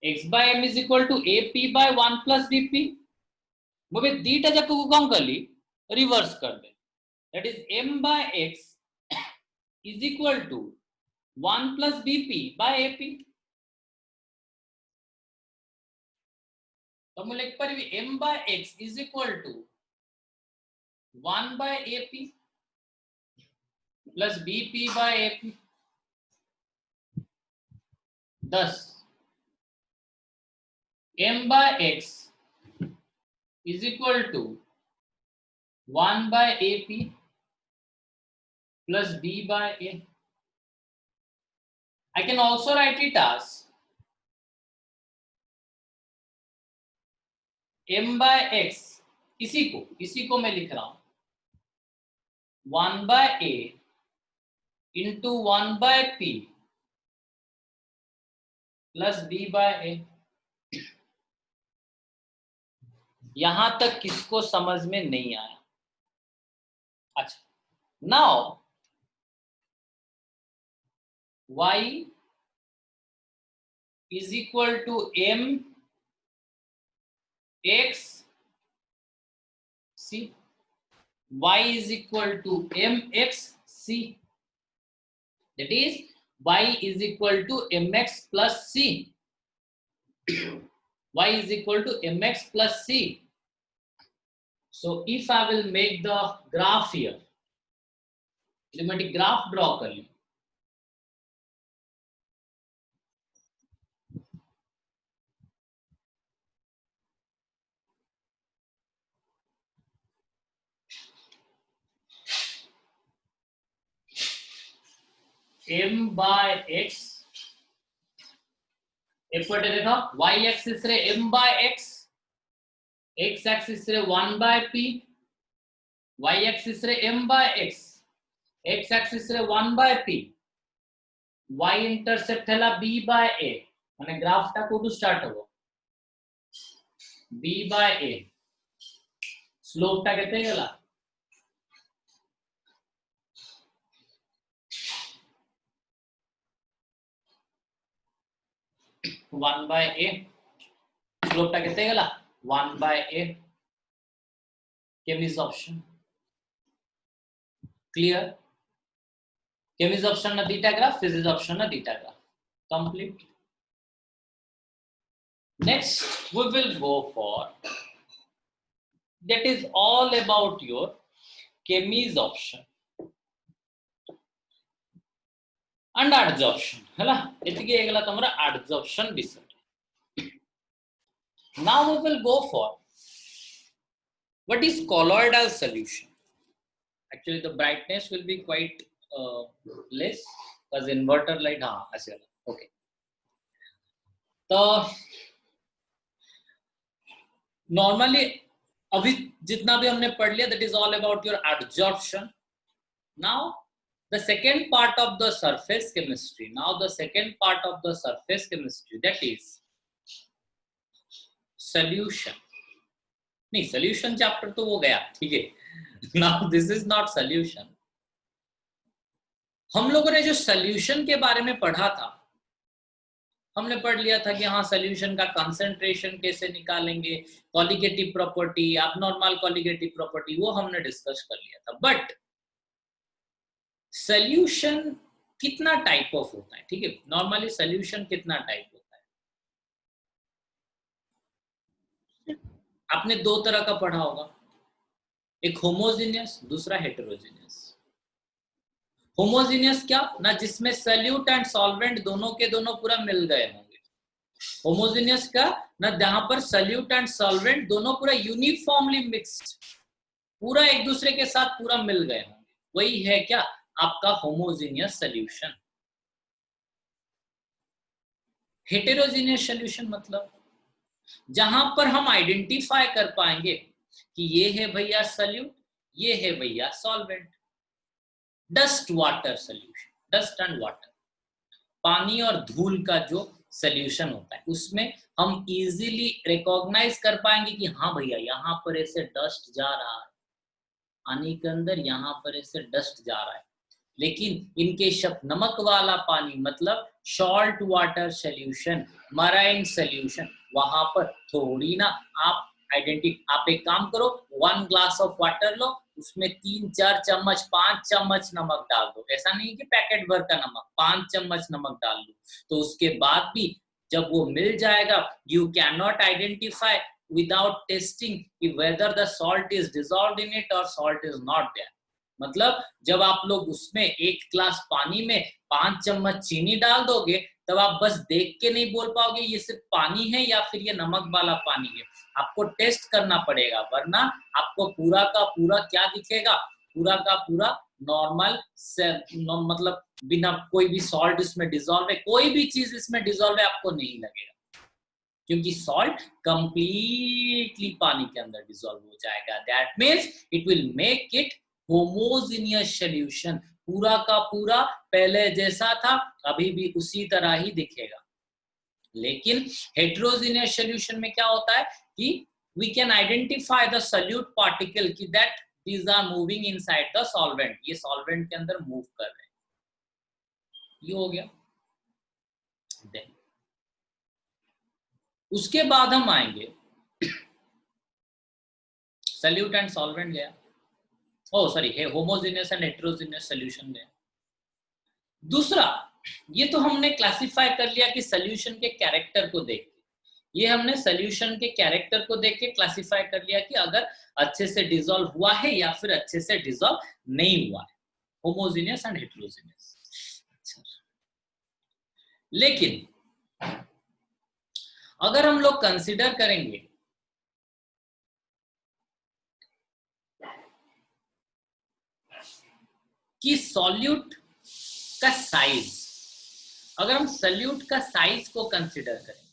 x by m is equal to ap by 1 plus bp मुझे दीटा जाक को कौन कर ली रिवर्स कर दे that is m by x is equal to 1 plus bp by ap तो मुझे लिख पर भी m by x is equal to 1 by ap plus bp by ap 10 m by x is equal to 1 by ap plus b by a. I can also write it as m by x इसी को मैं लिख रहा हूं 1 by a into 1 by p plus b by a. यहां तक किसको समझ में नहीं आया? अच्छा, now y is equal to m x c. Y is equal to mx c. That is y is equal to mx plus c. Y is equal to mx plus c. So if I will make the graph here, limit graph draw कर ली. m by x एपटे देखा y axis रे m by x, x axis रे 1 by p, y axis रे m by x, x axis रे 1 by p, y intercept हैला b by a माने graph टा कोठू start हो b by a स्लोप टा केते गेला 1 by a स्लोप टा केते गेला 1 by a. Came is option clear? Came is option ना थीटा ग्राफ, फिज इज ऑप्शन ना theta graph. Complete. Next we will go for that is all about your chemies option and adsorption हैला. एतिके एगला तमरा adsorption विषय. Now we will go for what is colloidal solution. Actually the brightness will be quite less because inverter light हाँ ऐसे वाला. Okay. तो normally अभी जितना भी हमने पढ़ लिया that is all about your adsorption. Now the second part of the surface chemistry. Now the second part of the surface chemistry, that is solution. नहीं, solution chapter तो वो गया, ठीक है. Now this is not solution. हम लोगों ने जो solution के बारे में पढ़ा था, हमने पढ़ लिया था कि हाँ सॉल्यूशन का कंसंट्रेशन कैसे निकालेंगे, colligative property, abnormal colligative property, वो हमने डिस्कस कर लिया था. बट सॉल्यूशन कितना टाइप ऑफ होता है? ठीक है, नॉर्मली सॉल्यूशन कितना टाइप होता है? आपने दो तरह का पढ़ा होगा, एक होमोजेनियस, दूसरा हेटेरोजेनियस. होमोजेनियस क्या ना, जिसमें सॉल्यूट एंड सॉल्वेंट दोनों के दोनों पूरा मिल गए होंगे. होमोजेनियस का ना जहां पर सॉल्यूट एंड सॉल्वेंट दोनों पूरा यूनिफॉर्मली मिक्स्ड, पूरा एक दूसरे के साथ पूरा मिल गए होंगे, वही है क्या आपका होमोजेनियस सॉल्यूशन. हेटेरोजेनियस सॉल्यूशन मतलब जहां पर हम आइडेंटिफाई कर पाएंगे कि ये है भैया सॉल्यूट, ये है भैया solvent. Dust water solution, dust and water, पानी और धूल का जो सॉल्यूशन होता है उसमें हम इजीली रिकॉग्नाइज कर पाएंगे कि हाँ भैया यहाँ पर ऐसे डस्ट जा रहा है, पानी के अंदर यहाँ पर ऐसे डस्ट जा रहा है. लेकिन इनके शब्द नमक वाला पानी मतलब salt water solution, marine solution, वहां पर थोड़ी ना आप आप एक काम करो, 1 ग्लास ऑफ वाटर लो, उसमें 3-4 चम्मच 5 चम्मच नमक डाल दो। ऐसा नहीं कि पैकेट भर का नमक, 5 चम्मच नमक डाल दो। तो उसके बाद भी जब वो मिल जाएगा, you can not identify without testing whether the salt is dissolve in it और सॉल्ट इज नॉट देयर। मतलब जब आप लोग उसमें 1 ग्लास पानी में 5 चम्मच चीनी डाल दोगे, तब आप बस देख के नहीं बोल पाओगे ये सिर्फ पानी है या फिर ये नमक वाला पानी है। आपको टेस्ट करना पड़ेगा, वरना आपको पूरा का पूरा क्या दिखेगा, पूरा का पूरा नॉर्मल मतलब बिना कोई भी सॉल्ट इसमें डिजॉल्व है, कोई भी चीज इसमें डिजॉल्व है आपको नहीं लगेगा, क्योंकि सॉल्ट कंप्लीटली पानी के अंदर डिजॉल्व हो जाएगा। That means it will make it homogeneous solution, पूरा का पूरा पहले जैसा था अभी भी उसी तरह ही दिखेगा। लेकिन हेटेरोजेनियस सॉल्यूशन में क्या होता है कि we can identify the solute particle की that these are moving inside the solvent, ये सॉल्वेंट के अंदर मूव कर रहे हैं। ये हो गया। Then, उसके बाद हम आएंगे सॉल्यूट एंड सॉल्वेंट गया, oh sorry homogeneous and heterogeneous solution गया। दूसरा, ये तो हमने क्लासिफाई कर लिया कि सॉल्यूशन के कैरेक्टर को देख के, ये हमने सॉल्यूशन के कैरेक्टर को देख के क्लासिफाई कर लिया कि अगर अच्छे से डिसॉल्व हुआ है या फिर अच्छे से डिसॉल्व नहीं हुआ है, होमोजेनियस एंड हेटेरोजेनियस। लेकिन अगर हम लोग कंसीडर करेंगे कि सॉल्यूट का साइज, अगर हम सॉल्यूट का साइज को कंसीडर करें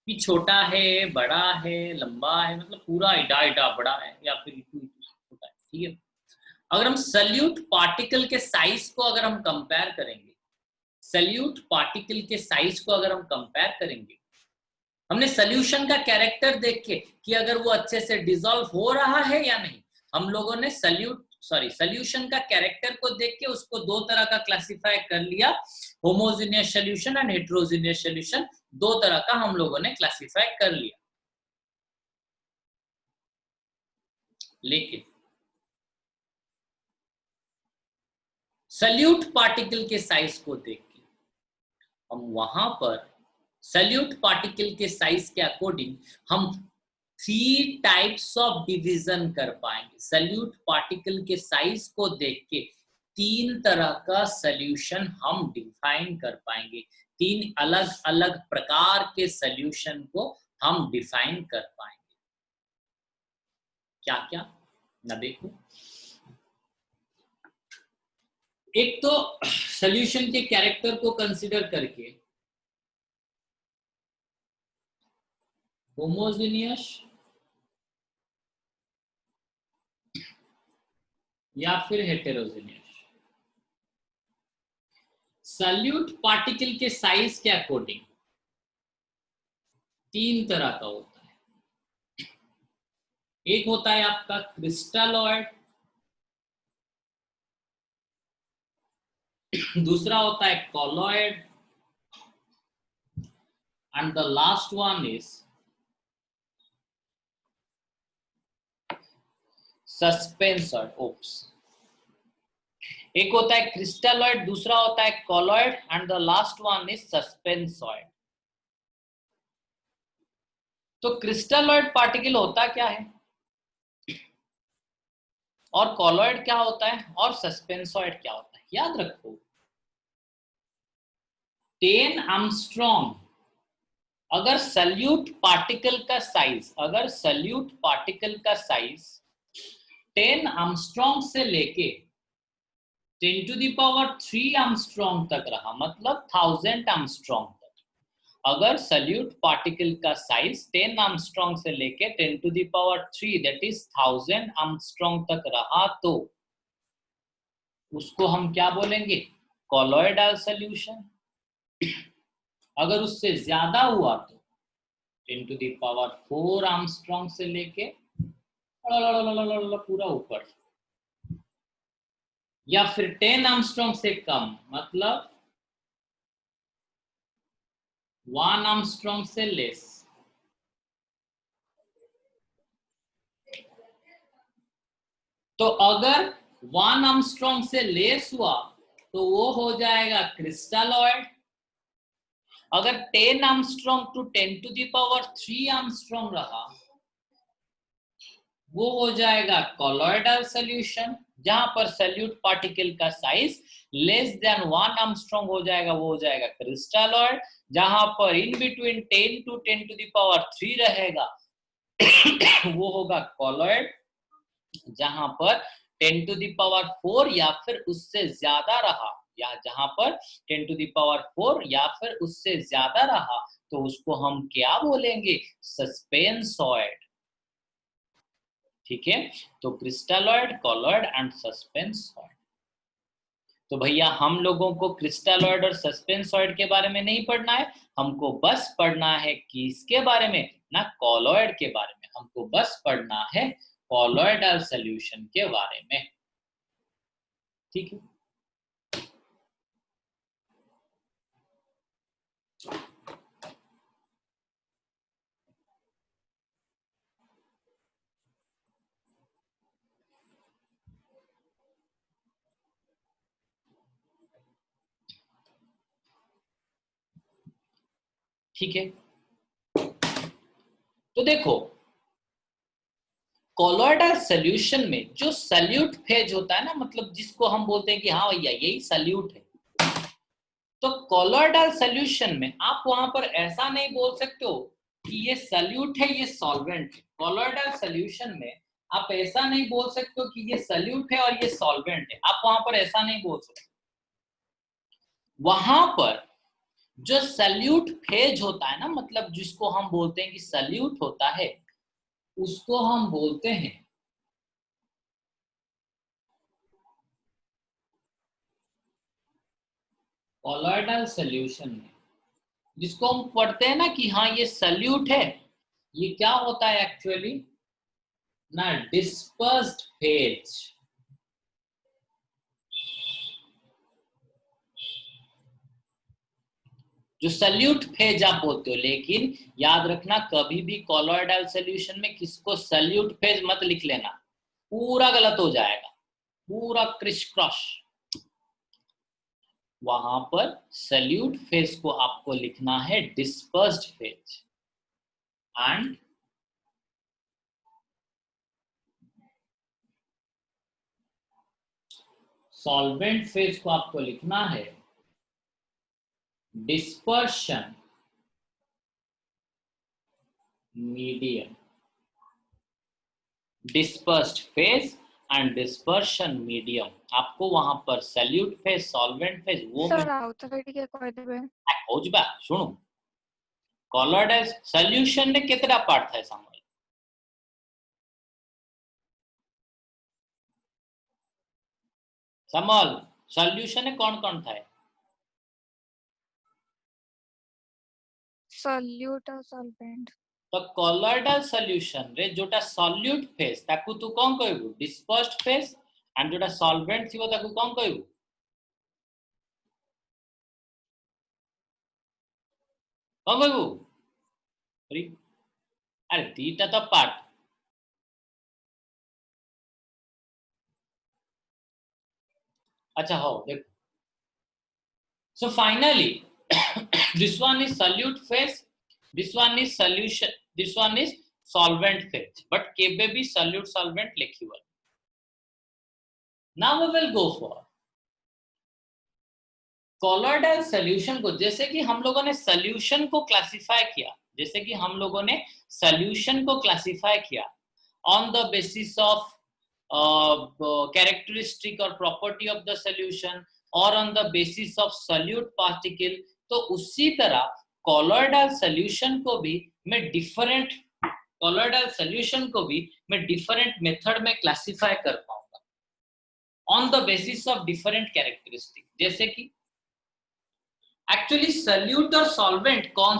कि छोटा है, बड़ा है, लंबा है, मतलब पूरा इडा बड़ा है या फिर छोटा है, ठीक है। अगर हम सॉल्यूट पार्टिकल के साइज को अगर हम कंपेयर करेंगे, सॉल्यूट पार्टिकल के साइज को अगर हम कंपेयर करेंगे, हमने सॉल्यूशन का कैरेक्टर देख के कि अगर वो अच्छे से डिसॉल्व हो रहा है या नहीं, हम लोगों ने सॉल्यूशन का कैरेक्टर को देख के उसको दो तरह का क्लासिफाई कर लिया, homogeneous solution and heterogeneous solution, दो तरह का हम लोगों ने क्लासिफाई कर लिया। लेकिन सॉल्यूट पार्टिकल के साइज को देख के हम वहां पर सॉल्यूट पार्टिकल के साइज के अकॉर्डिंग हम 3 टाइप्स ऑफ डिवीजन कर पाएंगे। सॉल्यूट पार्टिकल के साइज को देख के 3 तरह का सॉल्यूशन हम डिफाइन कर पाएंगे, 3 अलग अलग प्रकार के सॉल्यूशन को हम डिफाइन कर पाएंगे। क्या क्या ना देखो, एक तो सॉल्यूशन के कैरेक्टर को कंसीडर करके होमोजेनियस या फिर हेटेरोजेनियस। सॉल्यूट पार्टिकल के साइज के अकॉर्डिंग 3 तरह का होता है। एक होता है आपका क्रिस्टलॉइड, दूसरा होता है colloid, and the last one is suspensoid. Oops, एक होता है क्रिस्टलॉइड, दूसरा होता है colloid, and the last one is suspensoid. तो क्रिस्टलॉइड पार्टिकल होता क्या है और कॉलॉइड क्या होता है और सस्पेंसॉइड क्या होता है, याद रखो 10 एंगस्ट्रॉम अगर सॉल्यूट पार्टिकल का साइज, अगर सॉल्यूट पार्टिकल का साइज 10 एंगस्ट्रॉम से लेके 10 to the power 3 एंगस्ट्रॉम तक रहा, मतलब 1000 एंगस्ट्रॉम तक, अगर सॉल्यूट पार्टिकल का साइज 10 एंगस्ट्रॉम से लेके 10 to the power 3 that is 1000 angstrom तक रहा, तो उसको हम क्या बोलेंगे, कॉलॉइडल सॉल्यूशन। अगर उससे ज्यादा हुआ तो 10 to the power 4 एंगस्ट्रॉम से लेके पूरा ऊपर या फिर 10 एंगस्ट्रॉम से कम, मतलब 1 एंगस्ट्रॉम से लेस। तो अगर 1 एंगस्ट्रॉम से लेस हुआ तो वो हो जाएगा क्रिस्टलॉइड। अगर 10 एंगस्ट्रॉम टू 10⁻³ एंगस्ट्रॉम रहा वो हो जाएगा कॉलॉइडल सॉल्यूशन। जहां पर सॉल्यूट पार्टिकल का साइज लेस देन 1 एंगस्ट्रॉम हो जाएगा वो हो जाएगा क्रिस्टलॉइड। जहां पर इन बिटवीन 10 टू 10⁻³ रहेगा वो होगा कॉलॉइड। जहां पर 10⁻⁴ या फिर उससे ज्यादा रहा, या जहां पर 10⁻⁴ या फिर उससे ज्यादा रहा तो उसको हम क्या बोलेंगे, सस्पेंसॉइड। ठीक है, तो क्रिस्टलॉइड, कॉलॉइड एंड सस्पेंसॉइड। तो भैया हम लोगों को क्रिस्टलॉइड और सस्पेंसॉइड के बारे में नहीं पढ़ना है, हमको बस पढ़ना है किसके बारे में, ना कॉलॉइड के बारे में। हमको बस पढ़ना है कॉलॉइडल सॉल्यूशन के बारे में। ठीक है, ठीक है। तो देखो कॉलॉइडल सॉल्यूशन में जो सल्यूट फेज होता है ना, मतलब जिसको हम बोलते हैं कि हाँ भैया यही सल्यूट है, तो कॉलॉइडल सॉल्यूशन में आप वहां पर ऐसा नहीं बोल सकते हो कि ये सल्यूट है ये सॉल्वेंट है। कॉलॉइडल सॉल्यूशन में आप ऐसा नहीं बोल सकते हो कि ये सल्यूट है और ये सॉल्वेंट है, आप वहां पर ऐसा नहीं बोल सकते। वहां पर जो सल्यूट फेज होता है ना, मतलब जिसको हम बोलते हैं कि सल्यूट होता है, उसको हम बोलते हैं कॉलॉइडल सॉल्यूशन में। जिसको हम पढ़ते हैं ना कि हाँ ये सल्यूट है, ये क्या होता है एक्चुअली ना, डिस्पर्स्ड फेज। जो सल्यूट फेज आप बोलते हो, लेकिन याद रखना कभी भी कॉलॉइडल सॉल्यूशन में किसको सल्यूट फेज मत लिख लेना, पूरा गलत हो जाएगा, पूरा क्रिश क्रॉश। वहां पर सल्यूट फेज को आपको लिखना है dispersed phase, and solvent phase को आपको लिखना है dispersion medium. Dispersed phase and dispersion medium, आपको वहां पर सल्यूट फेज, सॉल्वेंट फेज वो सर आउथसाइड कह देबे खोजबा। सुनो कॉलॉइडल सॉल्यूशन ने कितना पार्ट था सामने, समल सॉल्यूशन में कौन कौन था, सॉल्यूट और सॉल्वेंट। तो कॉलॉइडल सॉल्यूशन रे जोटा सॉल्यूट फेज ताकू तू कौन कहबू डिस्पर्स्ड फेज, एंड जोटा सॉल्वेंट थिबो ताकू कौन कहबू, कौन कहबू, अरे दीटा तो पार्ट। अच्छा हो देखो, so finally this one is solute phase, this one is solution, this one is solvent phase, but केबे भी solute solvent लिखिबल। now we will go for colloidal solution को। जैसे कि हम लोगों ने solution को क्लासिफाई किया, जैसे कि हम लोगों ने solution को क्लासिफाई किया on the basis of characteristic or property of the solution or on the basis of solute particle, तो उसी तरह colloidal solution को भी मैं डिफरेंट colloidal solution को भी मैं डिफरेंट मेथड में क्लासिफाई कर पाऊंगा on the basis of different characteristic। जैसे कि एक्चुअली सल्यूट और सॉल्वेंट कौन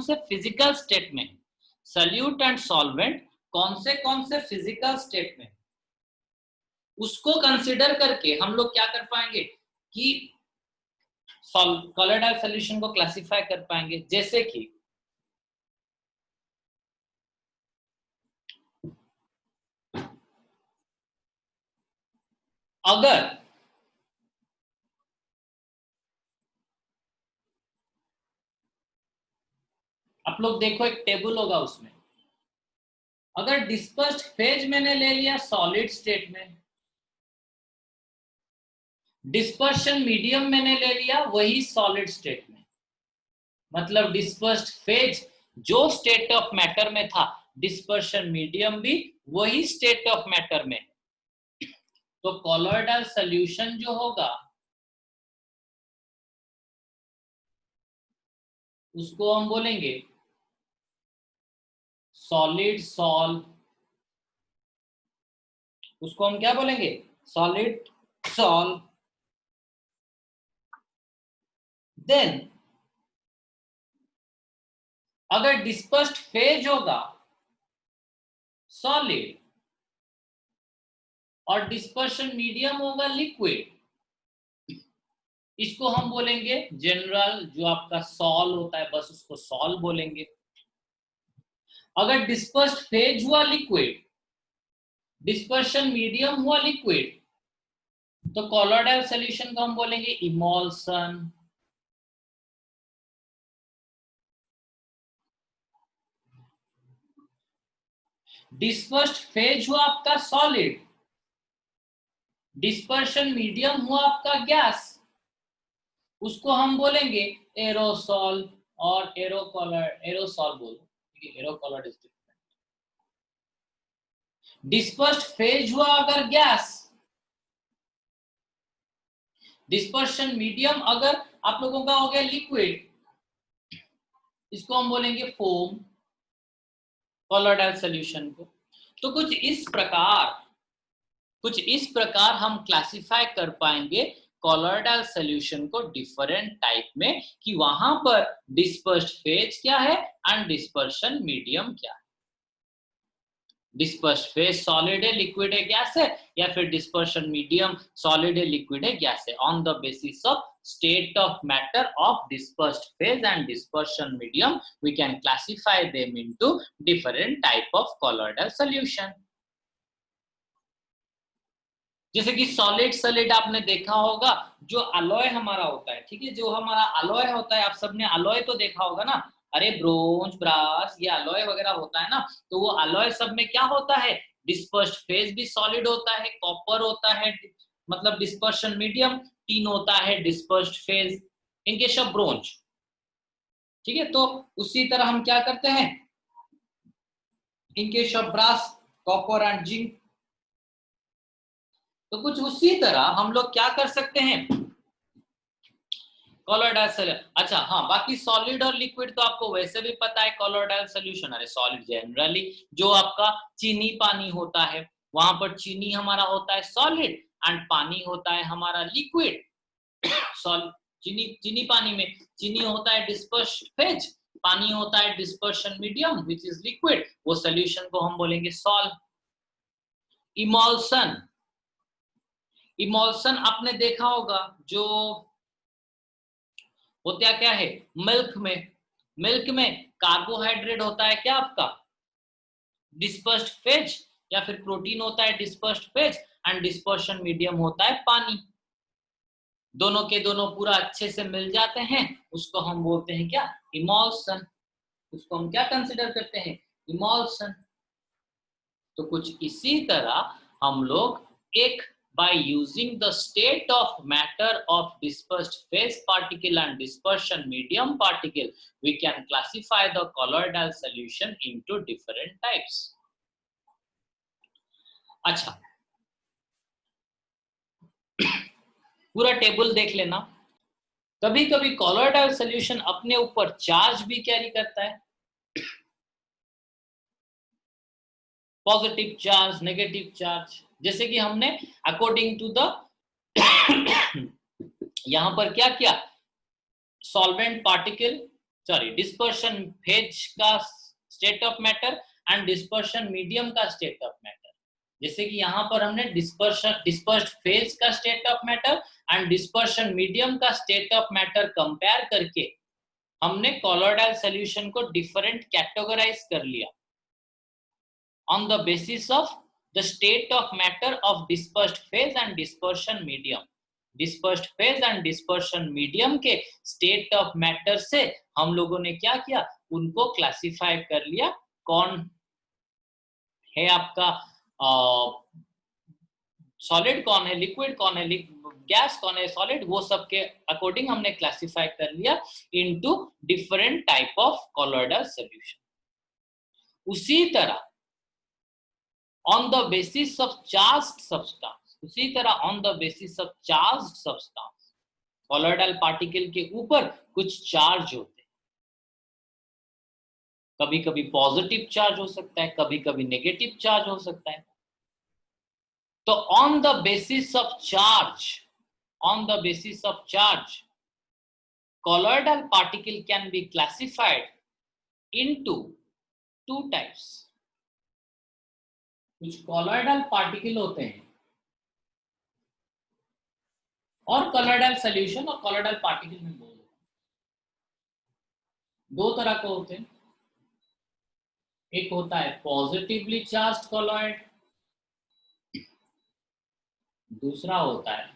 से फिजिकल स्टेट में, सल्यूट एंड सॉल्वेंट कौन से फिजिकल स्टेट में, उसको कंसिडर करके हम लोग क्या कर पाएंगे कि कॉलोइडल सॉल्यूशन को क्लासिफाई कर पाएंगे। जैसे कि अगर आप लोग देखो एक टेबल होगा, उसमें अगर डिस्पर्स्ड फेज मैंने ले लिया सॉलिड स्टेट में, डिस्पर्शन मीडियम मैंने ले लिया वही सॉलिड स्टेट में, मतलब डिस्पर्स्ड फेज जो स्टेट ऑफ मैटर में था, डिस्पर्शन मीडियम भी वही स्टेट ऑफ मैटर में। तो कॉलोइडल सॉल्यूशन जो होगा उसको हम बोलेंगे सॉलिड सॉल। उसको हम क्या बोलेंगे? Solid sol. देन अगर डिस्पर्स्ड फेज होगा सॉलिड और डिस्पर्शन मीडियम होगा लिक्विड, इसको हम बोलेंगे जनरल, जो आपका सॉल होता है बस उसको सॉल बोलेंगे। अगर डिस्पर्स्ड फेज हुआ लिक्विड, डिस्पर्शन मीडियम हुआ लिक्विड, तो कॉलोइडल सॉल्यूशन को हम बोलेंगे इमोल्सन। डिस्पर्स्ड फेज हुआ आपका सॉलिड, डिस्पर्शन मीडियम हुआ आपका गैस, उसको हम बोलेंगे एरोसॉल और एरोसॉल बोलो, एरोकॉलर इज डिफरेंट। डिस्पर्स्ड फेज हुआ अगर गैस, डिस्पर्शन मीडियम अगर आप लोगों का हो गया लिक्विड, इसको हम बोलेंगे फोम, कॉलोइडल सॉल्यूशन को। तो कुछ इस प्रकार हम क्लासिफाई कर पाएंगे कॉलोइडल सॉल्यूशन को डिफरेंट टाइप में, कि वहां पर डिस्पर्स्ड फेज क्या है एंड डिस्पर्शन मीडियम क्या है। डिस्पर्स्ड फेज सॉलिड है, लिक्विड है, गैस है, या फिर डिस्पर्शन मीडियम सॉलिड है, लिक्विड है, गैस है। On the basis of state of matter of dispersed phase and dispersion medium, we can classify them into different type of colloidal solution. जैसे कि सॉलिड आपने देखा होगा, जो अलॉय हमारा होता है, ठीक है, जो हमारा अलॉय होता है, आप सबने अलॉय तो देखा होगा ना, अरे ब्रोंज, ब्रास, ये अलॉय वगैरह होता है ना, तो वो अलॉय सब में क्या होता है, डिस्पर्स्ड फेज भी सॉलिड होता है, कॉपर होता है, मतलब डिस्पर्शन मीडियम, टीन होता है dispersed phase in case of bronze, ठीक है। तो उसी तरह हम क्या करते हैं in case of brass, copper and zinc. तो कुछ उसी तरह हम लोग क्या कर सकते हैं कॉलोइडल सॉल्यूशन। अच्छा हाँ, बाकी सॉलिड और लिक्विड तो आपको वैसे भी पता है कॉलोइडल सॉल्यूशन। अरे सॉलिड जनरली जो आपका चीनी पानी होता है, वहां पर चीनी हमारा होता है सॉलिड एंड पानी होता है हमारा लिक्विड। चीनी पानी में चीनी होता है डिस्पर्स्ड फेज, पानी होता है dispersion medium which is liquid, वो सॉल्यूशन को हम बोलेंगे सॉल। इमोल्सन, इमोल्सन आपने देखा होगा, जो होता क्या है मिल्क में कार्बोहाइड्रेट होता है क्या आपका डिस्पर्स्ड फेज, या फिर प्रोटीन होता है dispersed phase and dispersion medium होता है पानी। दोनों के दोनों पूरा अच्छे से मिल जाते हैं, उसको हम बोलते हैं क्या इमोल्सन। उसको हम क्या कंसिडर करते हैं इमोल्सन। तो कुछ इसी तरह हम लोग एक by using the state of matter of dispersed phase particle and dispersion medium particle, we can classify the colloidal solution into different types. अच्छा, पूरा टेबल देख लेना। कभी कभी colloidal solution अपने ऊपर चार्ज भी कैरी करता है, पॉजिटिव चार्ज, नेगेटिव चार्ज। जैसे कि हमने अकॉर्डिंग टू द यहां पर क्या किया, solvent particle sorry dispersion phase का state of matter and dispersion medium का स्टेट ऑफ मैटर, जैसे कि यहाँ पर हमने डिस्पर्स्ड फेज का state of matter and dispersion medium का स्टेट ऑफ मैटर कंपेयर करके हमने कोलोइडल सॉल्यूशन को डिफरेंट कैटेगराइज कर लिया on the basis of the state of matter of dispersed phase and dispersion medium. Dispersed phase and dispersion medium के state of matter से हम लोगों ने क्या किया, उनको क्लासिफाई कर लिया, कौन है आपका सॉलिड, कौन है लिक्विड, कौन है गैस, कौन है सॉलिड, वो सब के अकॉर्डिंग हमने क्लासिफाई कर लिया into different type of colloidal solution. उसी तरह on the basis of charged substance, उसी तरह on the basis of charged substance colloidal particle के ऊपर कुछ चार्ज होते हैं, कभी कभी पॉजिटिव चार्ज हो सकता है, कभी कभी नेगेटिव चार्ज हो सकता है। तो on the basis of charge, on the basis of charge, colloidal particle can be classified into two types. कुछ colloidal particle होते हैं और colloidal solution और colloidal particle में बोल दो तरह के होते हैं। एक होता है पॉजिटिवली चार्ज्ड colloid, दूसरा होता है